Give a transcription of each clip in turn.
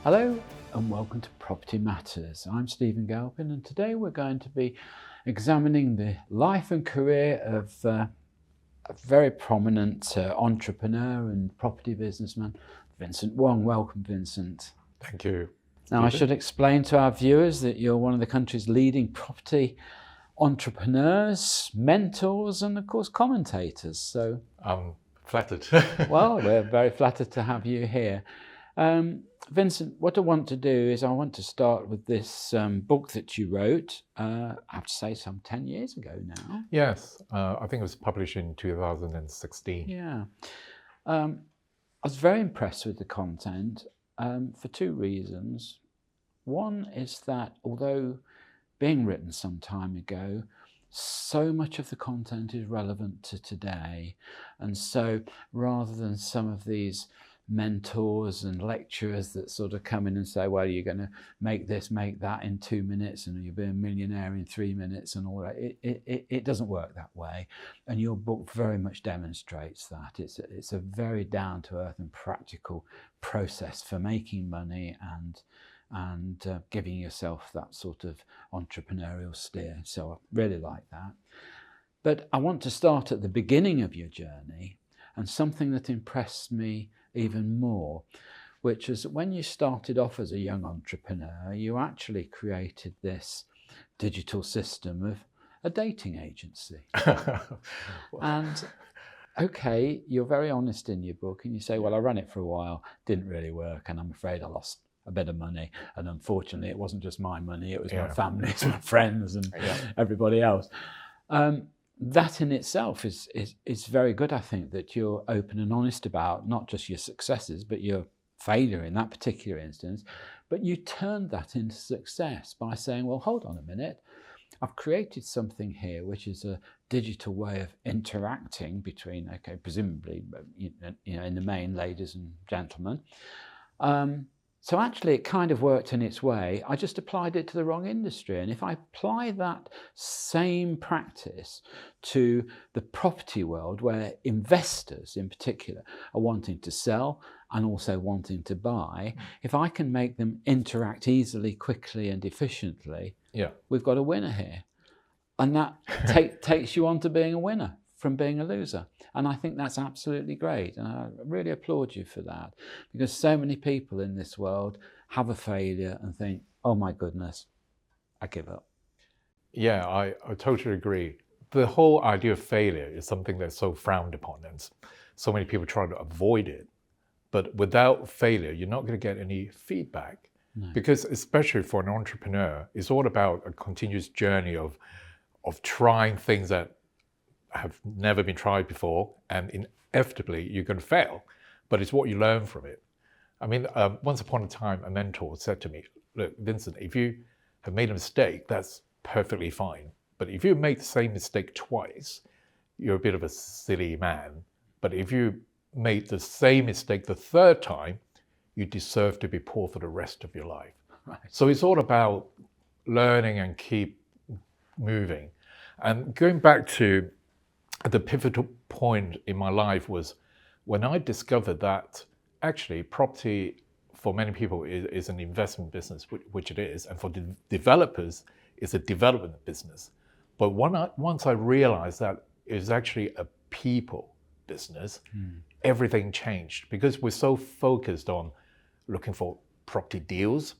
Hello and welcome to Property Matters. I'm Stephen Galpin, and today we're going to be examining the life and career of a very prominent entrepreneur and property businessman, Vincent Wong. Welcome, Vincent. Thank you. Now, I should explain to our viewers that you're one of the country's leading property entrepreneurs, mentors, and of course commentators. So I'm flattered. well, we're very flattered to have you here. Vincent, what I want to do is I want to start with this book that you wrote, I have to say some 10 years ago now. Yes, I think it was published in 2016. Yeah. I was very impressed with the content for two reasons. One is that although being written some time ago, so much of the content is relevant to today. And so rather than some of these mentors and lecturers that sort of come in and say, well, you're going to make this, make that in 2 minutes and you'll be a millionaire in 3 minutes and all that. It doesn't work that way. And your book very much demonstrates that. It's a very down-to-earth and practical process for making money and giving yourself that sort of entrepreneurial steer. So I really like that. But I want to start at the beginning of your journey, and something that impressed me even more, which is when you started off as a young entrepreneur, you actually created this digital system of a dating agency. And okay, you're very honest in your book and you say, well, I ran it for a while, didn't really work, and I'm afraid I lost a bit of money. And unfortunately, it wasn't just my money, it was my family's, my friends and everybody else. That in itself is very good, I think, that you're open and honest about not just your successes, but your failure in that particular instance. But you turned that into success by saying, well, hold on a minute. I've created something here, which is a digital way of interacting between, okay, presumably, you know, in the main, ladies and gentlemen. So actually it kind of worked in its way. I just applied it to the wrong industry. And if I apply that same practice to the property world, where investors in particular are wanting to sell and also wanting to buy, if I can make them interact easily, quickly and efficiently, we've got a winner here. And that takes you on to being a winner from being a loser. And I think that's absolutely great. And I really applaud you for that, because so many people in this world have a failure and think, oh my goodness, I give up. Yeah, I totally agree. The whole idea of failure is something that's so frowned upon, and so many people try to avoid it. But without failure, you're not going to get any feedback. No. Because especially for an entrepreneur, it's all about a continuous journey of trying things that have never been tried before, and inevitably you're going to fail, but it's what you learn from it. I mean, once upon a time, a mentor said to me, look, Vincent, if you have made a mistake, that's perfectly fine. But if you make the same mistake twice, you're a bit of a silly man. But if you made the same mistake the third time, you deserve to be poor for the rest of your life. Right. So it's all about learning and keep moving. And going back to the pivotal point in my life was when I discovered that actually property for many people is an investment business, which it is, and for developers it's a development business. But once I realized that it was actually a people business, everything changed, because we're so focused on looking for property deals.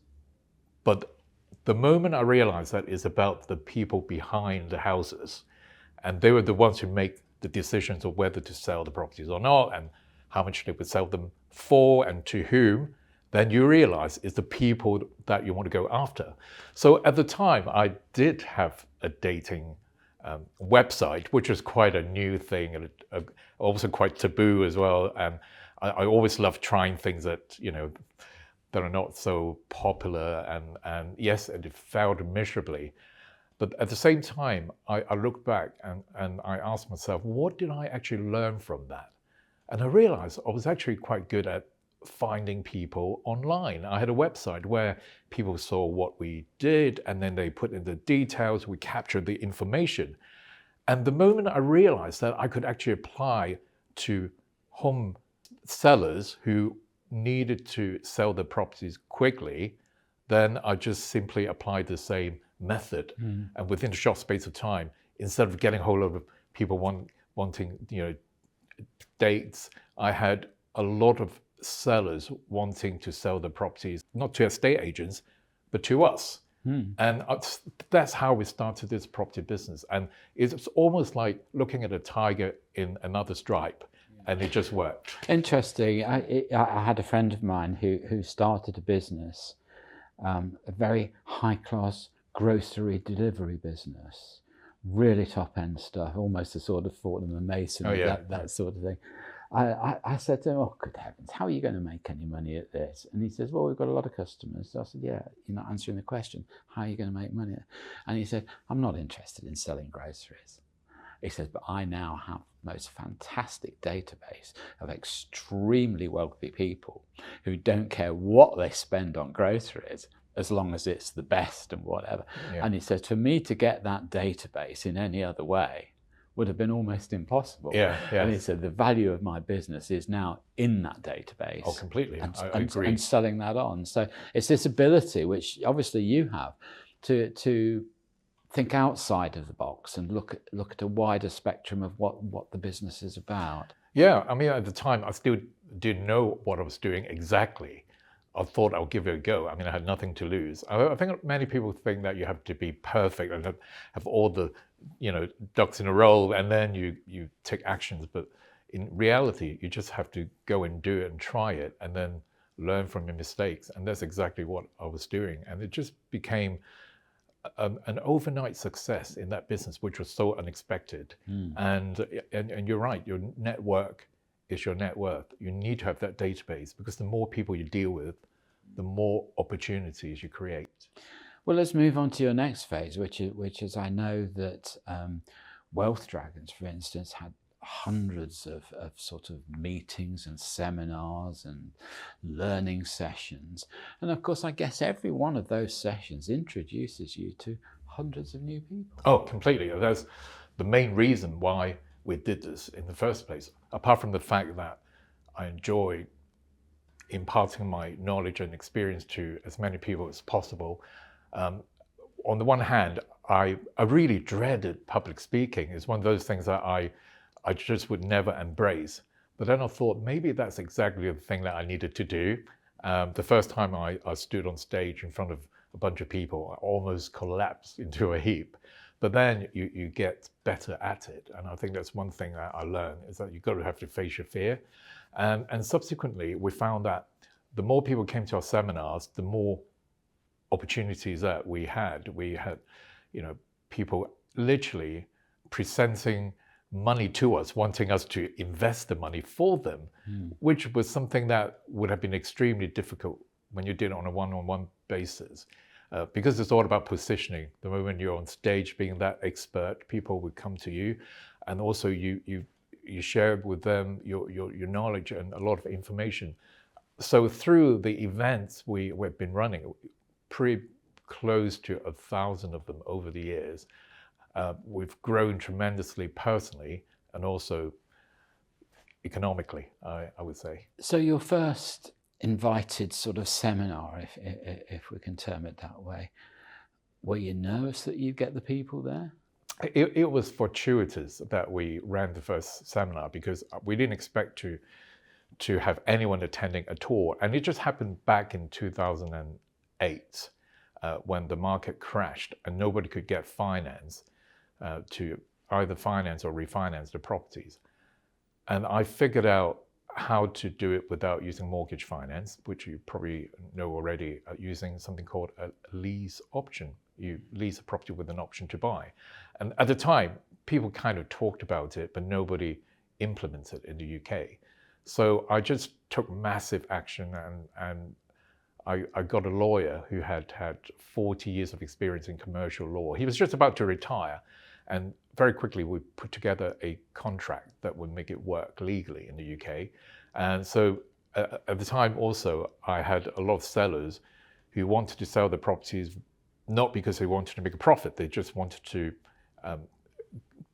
But the moment I realized that it's about the people behind the houses, and they were the ones who make the decisions of whether to sell the properties or not, and how much they would sell them for and to whom, then you realize it's the people that you want to go after. So at the time, I did have a dating website, which was quite a new thing, and also quite taboo as well. And I always loved trying things that, you know, that are not so popular, and yes, and it failed miserably. But at the same time, I looked back and I asked myself, what did I actually learn from that? And I realized I was actually quite good at finding people online. I had a website where people saw what we did, and then they put in the details, we captured the information. And the moment I realized that I could actually apply to home sellers who needed to sell the properties quickly, then I just simply applied the same method. And within a short space of time, instead of getting a whole lot of people wanting, dates, I had a lot of sellers wanting to sell the properties, not to estate agents, but to us. And that's how we started this property business. And it's almost like looking at a tiger in another stripe, and it just worked. Interesting. I had a friend of mine who started a business, a very high-class grocery delivery business, really top-end stuff, almost the sort of Fortnum and Mason, that sort of thing. I said to him, oh, good heavens, how are you going to make any money at this? And he says, well, we've got a lot of customers. So I said, yeah, you're not answering the question. How are you going to make money? And he said, I'm not interested in selling groceries. He says, but I now have the most fantastic database of extremely wealthy people who don't care what they spend on groceries, as long as it's the best and whatever. Yeah. And he says, for me to get that database in any other way would have been almost impossible. Yeah. And he said, the value of my business is now in that database. Oh, completely. I agree. And selling that on. So it's this ability, which obviously you have, to think outside of the box and look at a wider spectrum of what the business is about. Yeah, I mean, at the time, I still didn't know what I was doing exactly. I thought I'll give it a go. I mean, I had nothing to lose. I think many people think that you have to be perfect and have all the, ducks in a row, and then you take actions. But in reality, you just have to go and do it and try it, and then learn from your mistakes. And that's exactly what I was doing. And it just became an overnight success in that business, which was so unexpected. And you're right, your network is your net worth. You need to have that database, because the more people you deal with, the more opportunities you create. Well, let's move on to your next phase, which is I know that Wealth Dragons, for instance, had hundreds of sort of meetings and seminars and learning sessions. And of course, I guess every one of those sessions introduces you to hundreds of new people. Oh, completely. That's the main reason why we did this in the first place. Apart from the fact that I enjoy imparting my knowledge and experience to as many people as possible. On the one hand, I really dreaded public speaking. It's one of those things that I just would never embrace. But then I thought maybe that's exactly the thing that I needed to do. The first time I stood on stage in front of a bunch of people, I almost collapsed into a heap. But then you get better at it. And I think that's one thing that I learned, is that you've got to have to face your fear. And subsequently, we found that the more people came to our seminars, the more opportunities that we had. We had, people literally presenting money to us, wanting us to invest the money for them, which was something that would have been extremely difficult when you did it on a one-on-one basis. Because it's all about positioning. The moment you're on stage being that expert, people would come to you, and also you share with them your knowledge and a lot of information. So through the events we've been running, pretty close to 1,000 of them over the years, we've grown tremendously personally and also economically, I would say. So your first invited sort of seminar, if we can term it that way, were you nervous that you'd get the people there? It was fortuitous that we ran the first seminar, because we didn't expect to have anyone attending at all. And it just happened back in 2008 when the market crashed and nobody could get finance to either finance or refinance the properties. And I figured out how to do it without using mortgage finance, which you probably know already, using something called a lease option. You lease a property with an option to buy. And at the time, people kind of talked about it, but nobody implemented it in the UK. So I just took massive action, and I got a lawyer who had 40 years of experience in commercial law. He was just about to retire, and very quickly we put together a contract that would make it work legally in the UK. And so at the time also, I had a lot of sellers who wanted to sell their properties not because they wanted to make a profit, they just wanted to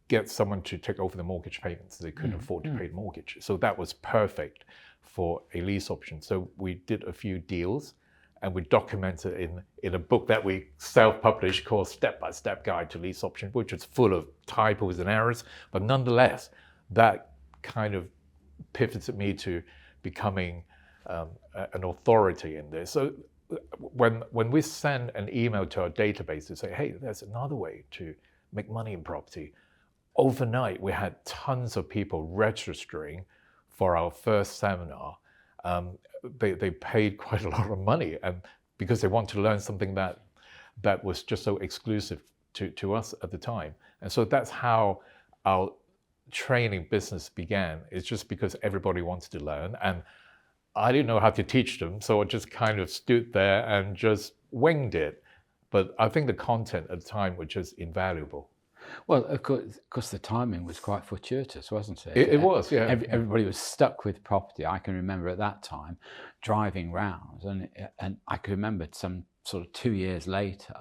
get someone to take over the mortgage payments. They couldn't afford to pay the mortgage. So that was perfect for a lease option. So we did a few deals, and we documented in a book that we self-published called Step-by-Step Guide to Lease Option, which is full of typos and errors. But nonetheless, that kind of pivoted me to becoming an authority in this. So when we send an email to our database to say, hey, there's another way to make money in property, overnight we had tons of people registering for our first seminar. They paid quite a lot of money, and because they want to learn something that was just so exclusive to us at the time. And so that's how our training business began. It's just because everybody wanted to learn, and I didn't know how to teach them, so I just kind of stood there and just winged it. But I think the content at the time was just invaluable. Well, of course, the timing was quite fortuitous, wasn't it? It was, yeah. Everybody was stuck with property. I can remember at that time driving round, and I can remember some sort of 2 years later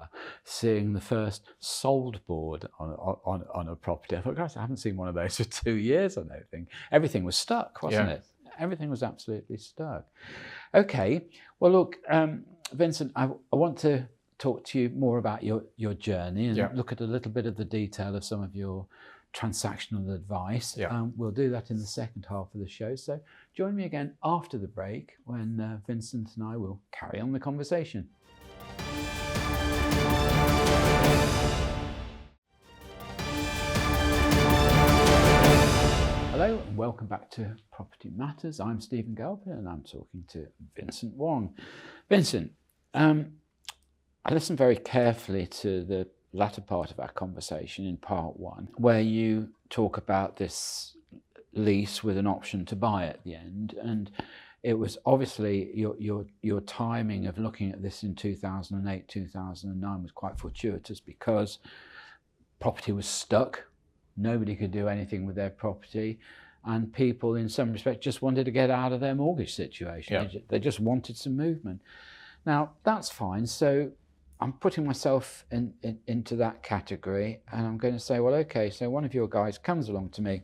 seeing the first sold board on a property. I thought, gosh, I haven't seen one of those for 2 years. I don't think everything was stuck, wasn't it? Everything was absolutely stuck. Okay, well, look, Vincent, I want to talk to you more about your journey and look at a little bit of the detail of some of your transactional advice. We'll do that in the second half of the show. So join me again after the break when Vincent and I will carry on the conversation. Hello and welcome back to Property Matters. I'm Stephen Galpin and I'm talking to Vincent Wong. Vincent, I listened very carefully to the latter part of our conversation in part one, where you talk about this lease with an option to buy at the end. And it was obviously your timing of looking at this in 2008, 2009 was quite fortuitous because property was stuck. Nobody could do anything with their property. And people, in some respects, just wanted to get out of their mortgage situation. They just wanted some movement. Now, that's fine. So I'm putting myself into that category, and I'm going to say, well, okay, so one of your guys comes along to me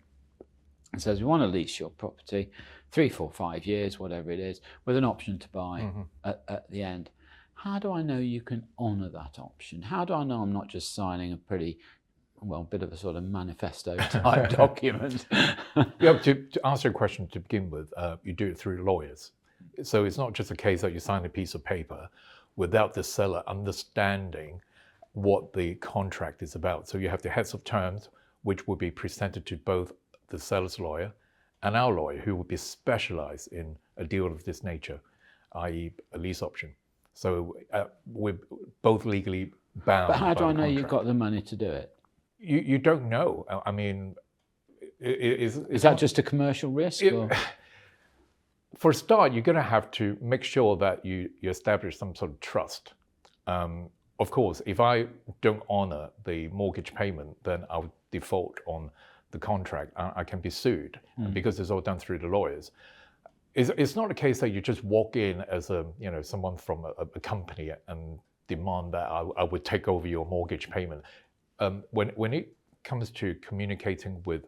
and says, we want to lease your property 3, 4, 5 years, whatever it is, with an option to buy at the end. How do I know you can honour that option? How do I know I'm not just signing a pretty, well, bit of a sort of manifesto type document? To answer your question to begin with, you do it through lawyers. So it's not just a case that you sign a piece of paper without the seller understanding what the contract is about. So you have the heads of terms, which will be presented to both the seller's lawyer and our lawyer, who will be specialized in a deal of this nature, i.e. a lease option. So we're both legally bound. But how do I know you've got the money to do it? You don't know. I mean, is that just a commercial risk? For a start, you're going to have to make sure that you establish some sort of trust. Of course, if I don't honor the mortgage payment, then I'll default on the contract. I can be sued because it's all done through the lawyers. It's not a case that you just walk in as someone from a company and demand that I would take over your mortgage payment. When it comes to communicating with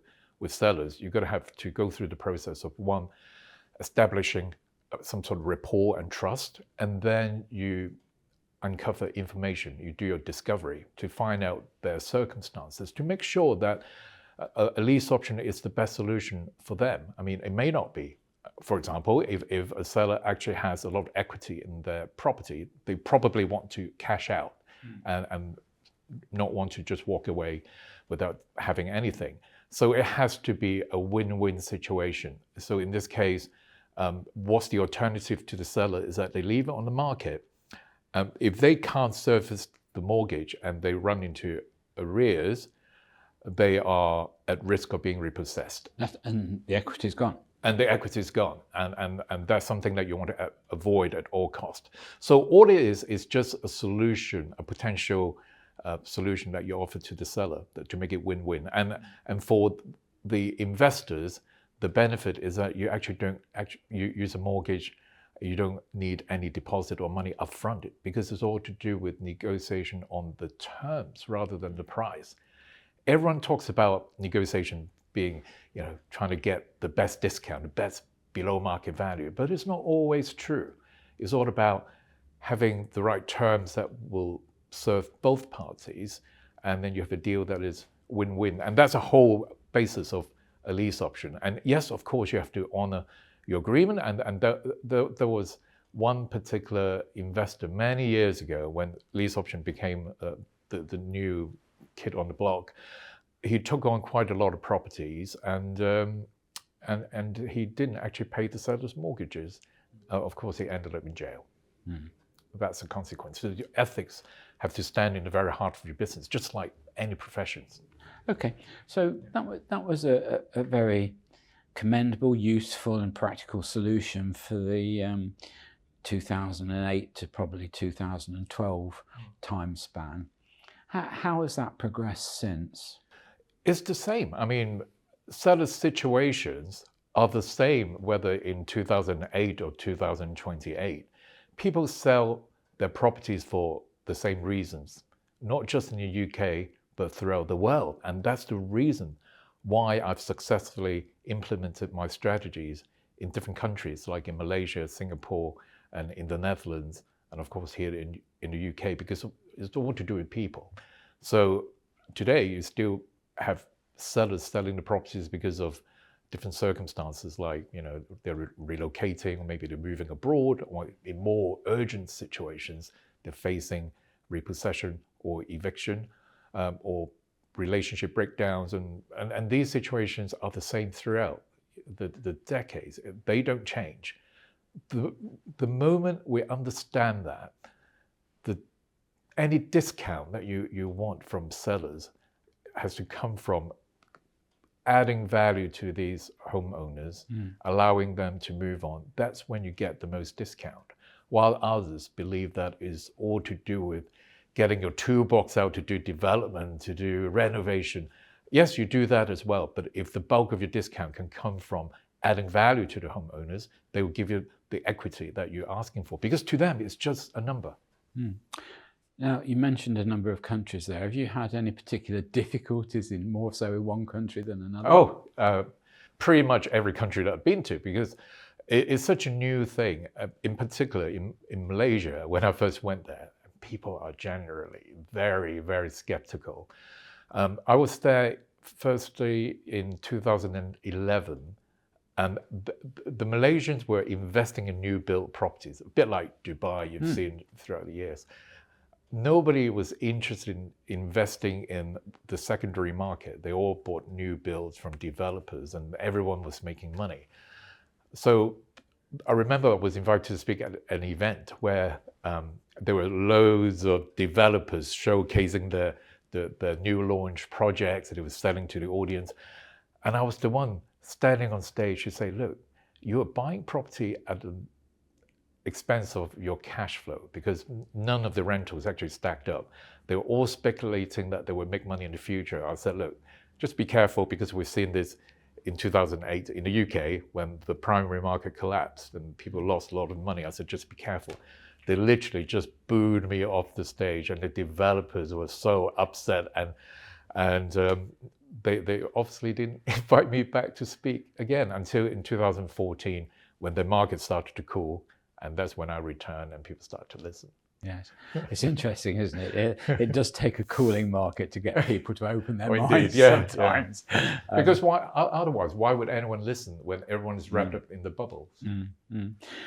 sellers, you've got to have to go through the process of one, establishing some sort of rapport and trust, and then you uncover information, you do your discovery to find out their circumstances, to make sure that a lease option is the best solution for them. I mean, it may not be. For example, if a seller actually has a lot of equity in their property, they probably want to cash out and not want to just walk away without having anything. So it has to be a win-win situation. So in this case, what's the alternative to the seller is that they leave it on the market. If they can't service the mortgage and they run into arrears, they are at risk of being repossessed. And the equity's gone. And the equity is gone. And that's something that you want to avoid at all costs. So all it is just a solution, a potential solution that you offer to the seller to make it win-win. And for the investors, the benefit is that you actually don't you use a mortgage. You don't need any deposit or money upfront because it's all to do with negotiation on the terms rather than the price. Everyone talks about negotiation being, trying to get the best discount, the below market value, but it's not always true. It's all about having the right terms that will serve both parties, and then you have a deal that is win-win. And that's a whole basis of a lease option. And yes, of course, you have to honor your agreement. And there was one particular investor many years ago when lease option became the new kid on the block. He took on quite a lot of properties, and he didn't actually pay the sellers' mortgages. Of course, he ended up in jail. Mm. That's a consequence. So your ethics have to stand in the very heart of your business, just like any professions. Okay, so that was a very commendable, useful, and practical solution for the 2008 to probably 2012 time span. How has that progressed since? It's the same. I mean, sellers' situations are the same whether in 2008 or 2028. People sell their properties for the same reasons, not just in the UK, but throughout the world. And that's the reason why I've successfully implemented my strategies in different countries, like in Malaysia, Singapore, and in the Netherlands, and of course here in the UK, because it's all to do with people. So today you still have sellers selling the properties because of different circumstances, like, you know, they're relocating, or maybe they're moving abroad, or in more urgent situations, they're facing repossession or eviction, or relationship breakdowns, and these situations are the same throughout the decades. They don't change. The moment we understand that, any discount that you want from sellers has to come from adding value to these homeowners, allowing them to move on. That's when you get the most discount. While others believe that is all to do with getting your toolbox out to do development, to do renovation. Yes, you do that as well, but if the bulk of your discount can come from adding value to the homeowners, they will give you the equity that you're asking for, because to them, it's just a number. Now, you mentioned a number of countries there. Have you had any particular difficulties in more so in one country than another? Oh, pretty much every country that I've been to, because it's such a new thing. In particular, in Malaysia, when I first went there, people are generally very, very skeptical. I was there firstly in 2011, and the Malaysians were investing in new built properties, a bit like Dubai you've seen throughout the years. Nobody was interested in investing in the secondary market. They all bought new builds from developers, and everyone was making money. So I remember I was invited to speak at an event where there were loads of developers showcasing the new launch projects that it was selling to the audience. And I was the one standing on stage to say, look, you are buying property at the expense of your cash flow, because none of the rentals actually stacked up. They were all speculating that they would make money in the future. I said, look, just be careful, because we've seen this in 2008 in the UK when the primary market collapsed and people lost a lot of money. I said, just be careful. They literally just booed me off the stage, and the developers were so upset, and they obviously didn't invite me back to speak again until in 2014 when the market started to cool, and that's when I returned and people started to listen. Yes, it's interesting, isn't it? It does take a cooling market to get people to open their minds sometimes. Yeah. Because otherwise, why would anyone listen when everyone is wrapped up in the bubbles?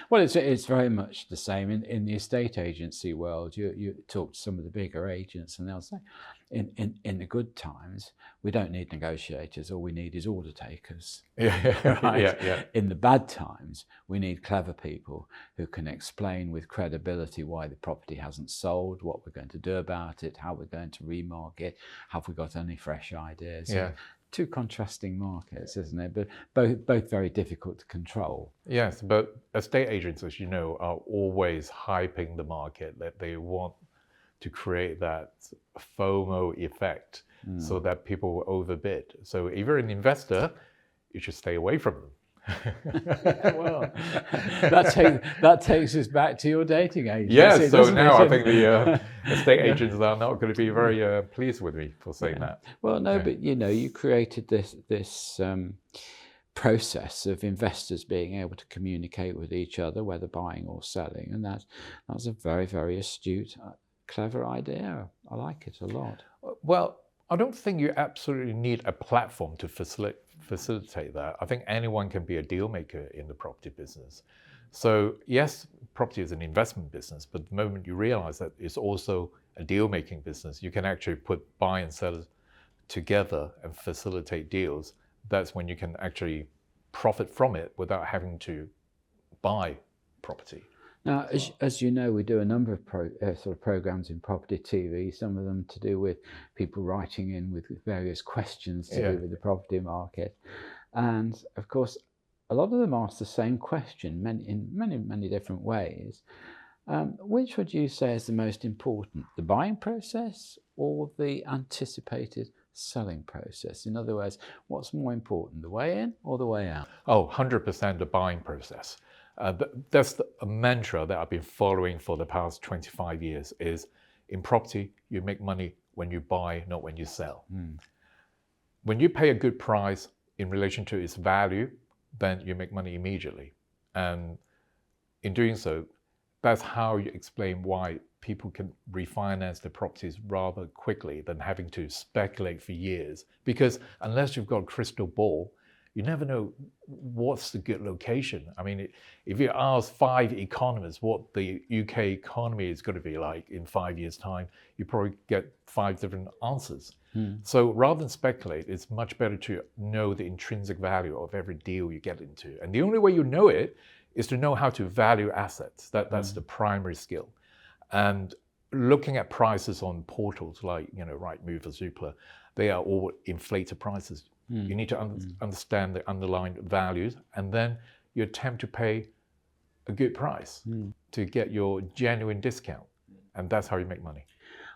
Well, it's very much the same in the estate agency world. You talk to some of the bigger agents, and they'll say, in the good times, we don't need negotiators. All we need is order takers. Yeah. In the bad times, we need clever people who can explain with credibility why the property hasn't sold, what we're going to do about it, how we're going to remarket, have we got any fresh ideas. Yeah. Two contrasting markets, isn't it? But both very difficult to control. Yes, but estate agents, as you know, are always hyping the market, that they want to create that FOMO effect so that people will overbid. So if you're an investor, you should stay away from them. Well, that takes us back to your dating agency. Yes, so now I think the estate agents are not going to be very pleased with me for saying that. Well, no, but you created this process of investors being able to communicate with each other, whether buying or selling. And that's a very, very astute, clever idea. I like it a lot. Well, I don't think you absolutely need a platform to facilitate that. I think anyone can be a deal maker in the property business. So yes, property is an investment business, but the moment you realize that it's also a deal-making business, you can actually put buy and sellers together and facilitate deals. That's when you can actually profit from it without having to buy property. Now, as you know, we do a number of sort of programs in property TV, some of them to do with people writing in with various questions to do with the property market. And of course, a lot of them ask the same question in many different ways. Which would you say is the most important, the buying process or the anticipated selling process? In other words, what's more important, the way in or the way out? Oh, 100% the buying process. That's a mantra that I've been following for the past 25 years is in property, you make money when you buy, not when you sell. When you pay a good price in relation to its value, then you make money immediately. And in doing so, that's how you explain why people can refinance their properties rather quickly than having to speculate for years. Because unless you've got a crystal ball, you never know what's the good location. I mean, if you ask 5 economists what the UK economy is going to be like in 5 years' time, you probably get 5 different answers. So rather than speculate, it's much better to know the intrinsic value of every deal you get into. And the only way you know it is to know how to value assets. That's the primary skill. And looking at prices on portals like, Rightmove or Zoopla, they are all inflated prices. You need to understand the underlying values, and then you attempt to pay a good price to get your genuine discount. And that's how you make money.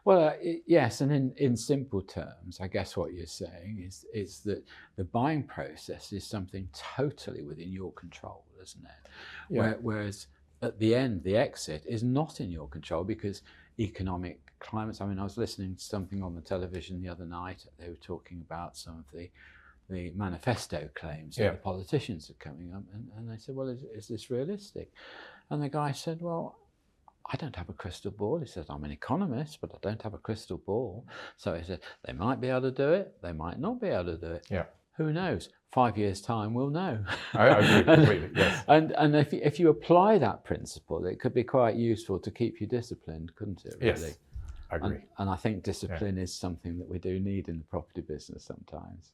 Well, yes, and in simple terms, I guess what you're saying is that the buying process is something totally within your control, isn't it? Yeah. Whereas at the end, the exit is not in your control because economic climates. I mean, I was listening to something on the television the other night. They were talking about some of the manifesto claims that the politicians are coming up, and they said, well, is this realistic? And the guy said, well, I don't have a crystal ball. He said, I'm an economist, but I don't have a crystal ball. So he said, they might be able to do it. They might not be able to do it. Yeah. Who knows? 5 years' time, we'll know. I agree completely, yes. And if you apply that principle, it could be quite useful to keep you disciplined, couldn't it, really? Yes, I agree. And I think discipline is something that we do need in the property business sometimes.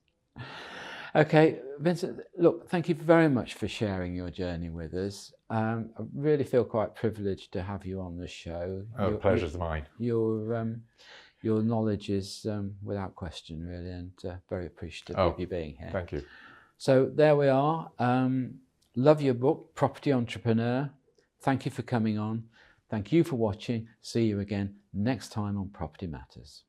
Okay, Vincent, look, thank you very much for sharing your journey with us. I really feel quite privileged to have you on the show. Oh, the pleasure's mine. Your knowledge is without question, really, and very appreciative of you being here. Thank you. So there we are. Love your book, Property Entrepreneur. Thank you for coming on. Thank you for watching. See you again next time on Property Matters.